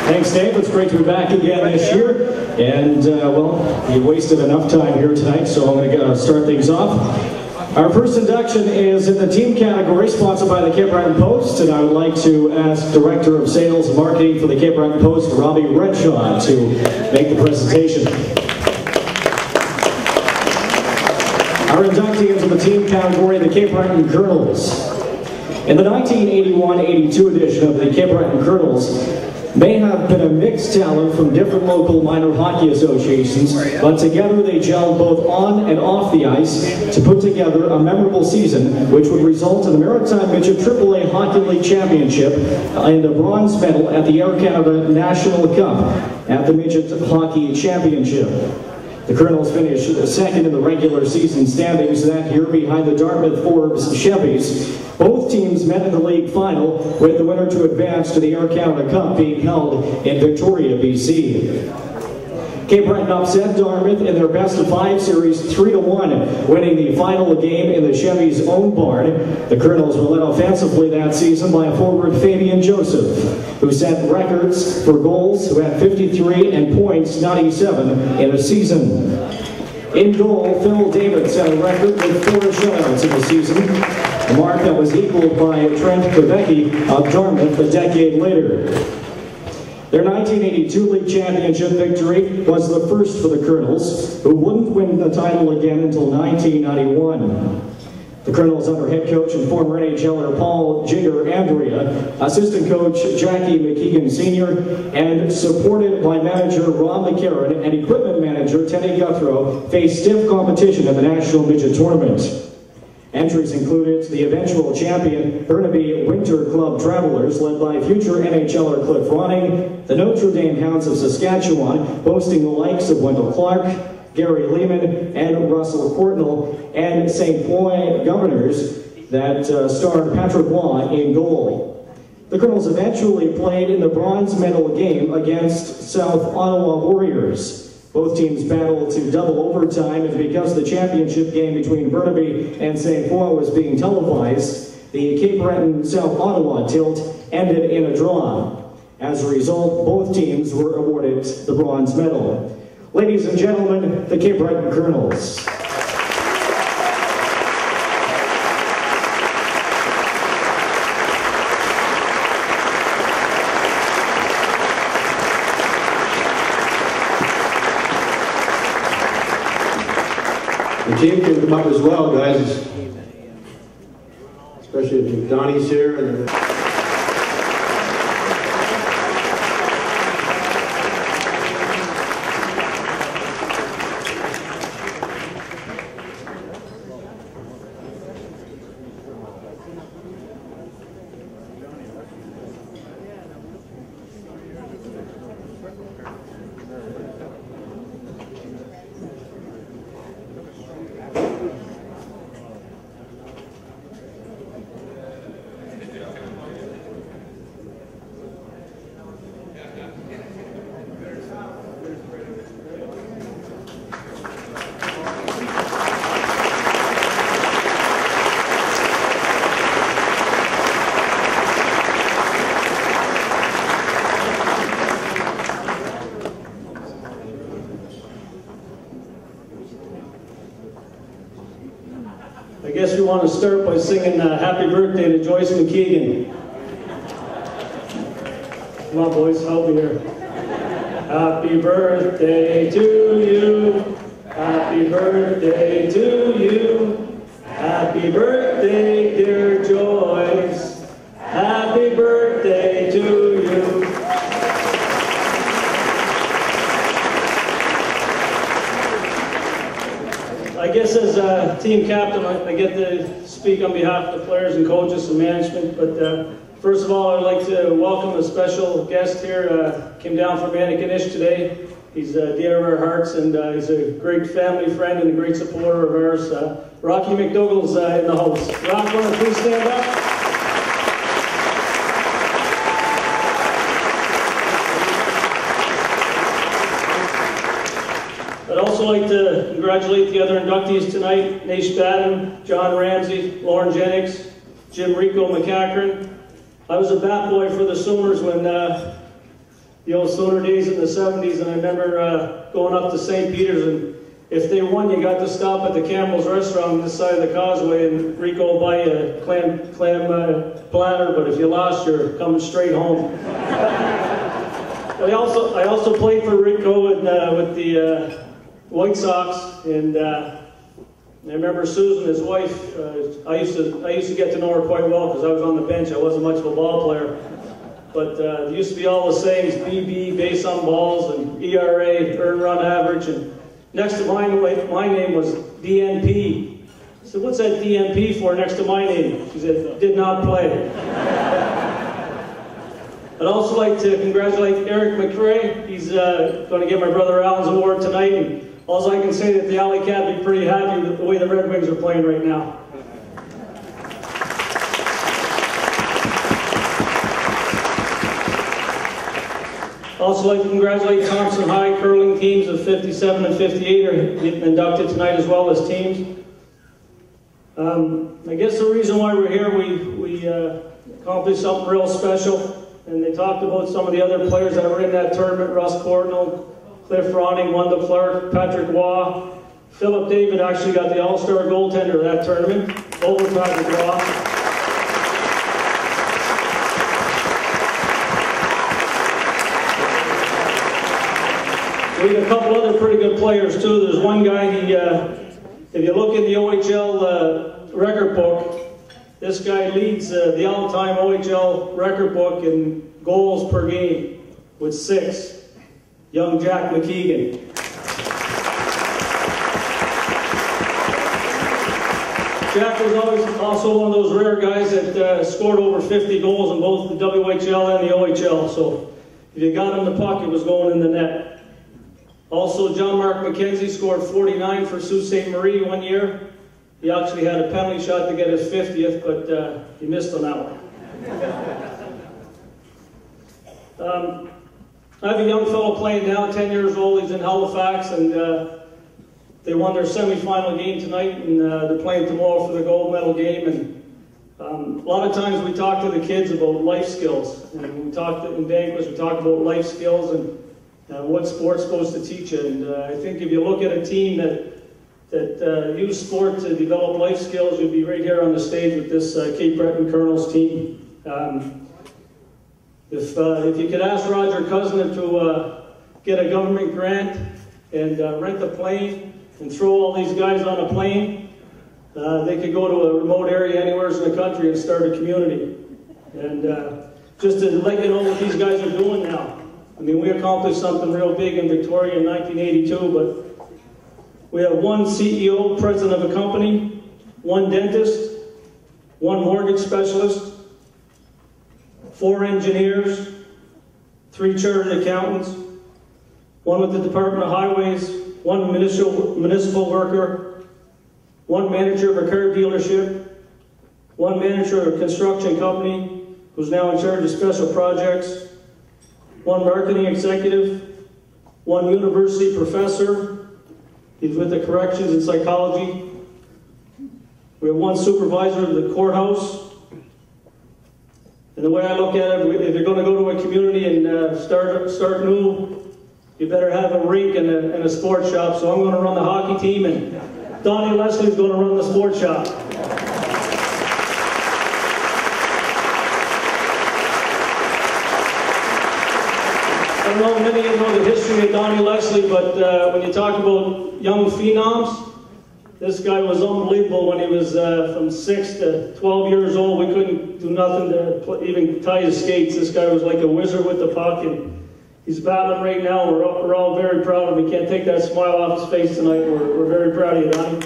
Thanks, Dave. It's great to be back again this year. And, well, you wasted enough time here tonight, so I'm going to start things off. Our first induction is in the team category, sponsored by the Cape Breton Post, and I would like to ask Director of Sales and Marketing for the Cape Breton Post, Robbie Renshaw, to make the presentation. Our inductee into the team category, the Cape Breton Colonels. In the 1981-82 edition of the Cape Breton Colonels, may have been a mixed talent from different local minor hockey associations, but together they gelled both on and off the ice to put together a memorable season which would result in the Maritime Midget AAA Hockey League Championship and a bronze medal at the Air Canada National Cup at the Midget Hockey Championship. The Colonels finished second in the regular season standings that year behind the Dartmouth Forbes Chevys. Both teams met in the league final, with the winner to advance to the Air Canada Cup being held in Victoria, BC. Cape Breton upset Dartmouth in their best-of-5 series 3-1, winning the final game in the Chevy's own barn. The Colonels were led offensively that season by forward Fabian Joseph, who set records for goals, who had 53 and points 97 in a season. In goal, Phil David set a record with 4 shutouts in the season, a mark that was equaled by Trent Kvecki of Dartmouth a decade later. Their 1982 league championship victory was the first for the Colonels, who wouldn't win the title again until 1991. The Colonels under head coach and former NHLer Paul Jigger Andrea, assistant coach Jackie McKeegan Sr., and supported by manager Ron McCarron and equipment manager Teddy Guthrow, faced stiff competition in the National Midget Tournament. Entries included the eventual champion Burnaby Winter Club Travelers, led by future NHLer Cliff Ronning, the Notre Dame Hounds of Saskatchewan, boasting the likes of Wendell Clark, Gary Lehman, and Russell Courtnall, and St. Foy Governors that starred Patrick Waugh in goal. The Colonels eventually played in the bronze medal game against South Ottawa Warriors. Both teams battled to double overtime, and because the championship game between Burnaby and St. Foy was being televised, the Cape Breton South Ottawa tilt ended in a draw. As a result, both teams were awarded the bronze medal. Ladies and gentlemen, the Cape Breton Colonels. The team can come up as well, guys, especially if Donnie's here. And I guess we want to start by singing Happy Birthday to Joyce McKeegan. Come on, boys, help me here. Happy birthday to you. Happy birthday to you. Happy birthday, dear Joyce. Happy birthday to you. I guess as a team captain, I get to speak on behalf of the players and coaches and management, but first of all, I'd like to welcome a special guest here. Came down from Antigonish today. He's dear of our hearts, and he's a great family friend and a great supporter of ours. Rocky McDougall's in the house. Rock, want to please stand up? I'd also like to congratulate the other inductees tonight: Nash Batten, John Ramsey, Lauren Jennings, Jim Rico McCachran. I was a bat boy for the Sooners when the old Sooner days in the 70s, and I remember going up to St. Peter's, and if they won, you got to stop at the Campbell's restaurant on this side of the causeway, and Rico will buy you a clam platter, but if you lost, you're coming straight home. I also played for Rico with the White Sox, and I remember Susan, his wife. I used to get to know her quite well because I was on the bench. I wasn't much of a ball player, but there used to be all the sayings: BB, base on balls, and ERA, earned run average, and next to my name was DNP. I said, "What's that DNP for next to my name?" She said, "Did not play." I'd also like to congratulate Eric McRae. He's going to get my brother Alan's award tonight, and also I can say that the Alley Cat will be pretty happy with the way the Red Wings are playing right now. Also like to congratulate Thompson High curling teams of 57 and 58 are getting inducted tonight as well as teams. I guess the reason why we're here, we accomplished something real special. And they talked about some of the other players that were in that tournament: Russ Cordnell, Cliff Ronning, Wendell Clark, Patrick Waugh. Philip David actually got the All-Star goaltender of that tournament over Patrick Waugh. We have a couple other pretty good players too. There's one guy, if you look in the OHL record book, this guy leads the all-time OHL record book in goals per game with 6. Young Jack McKeegan. Jack was always also one of those rare guys that scored over 50 goals in both the WHL and the OHL. So if you got him the puck, it was going in the net. Also, John Mark McKenzie scored 49 for Sault Ste. Marie one year. He actually had a penalty shot to get his 50th, but he missed on that one. I have a young fellow playing now, 10 years old. He's in Halifax, and they won their semifinal game tonight, and they're playing tomorrow for the gold medal game. And a lot of times we talk to the kids about life skills, and we talk in banquets, we talk about life skills and what sport's supposed to teach you. And I think if you look at a team that use sport to develop life skills, you'll be right here on the stage with this Cape Breton Colonels team. If you could ask Roger Cousin to get a government grant and rent a plane and throw all these guys on a plane, they could go to a remote area anywhere in the country and start a community. And just to let you know what these guys are doing now. I mean, we accomplished something real big in Victoria in 1982, but we have one CEO, president of a company, one dentist, one mortgage specialist, 4 engineers, 3 chartered accountants, one with the Department of Highways, 1 municipal worker, 1 manager of a car dealership, 1 manager of a construction company who's now in charge of special projects, 1 marketing executive, 1 university professor. He's with the corrections and psychology. We have 1 supervisor of the courthouse. And the way I look at it, if you're going to go to a community and start new, you better have a rink and a sports shop. So I'm going to run the hockey team, and Donnie Leslie's going to run the sports shop. I don't know if many of you know the history of Donnie Leslie, but when you talk about young phenoms, this guy was unbelievable when he was from 6 to 12 years old. We couldn't do nothing to even tie his skates. This guy was like a wizard with the puck, and he's battling right now. We're all very proud of him. We can't take that smile off his face tonight. We're very proud of you, Donnie.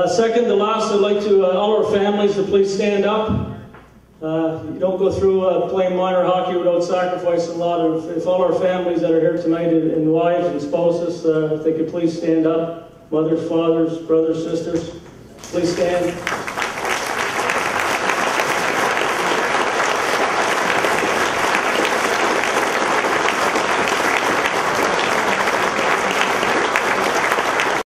Second to last, I'd like to all our families to please stand up. You don't go through playing minor hockey without sacrificing a lot. If all our families that are here tonight, and wives and spouses, if they could please stand up. Mothers, fathers, brothers, sisters, please stand.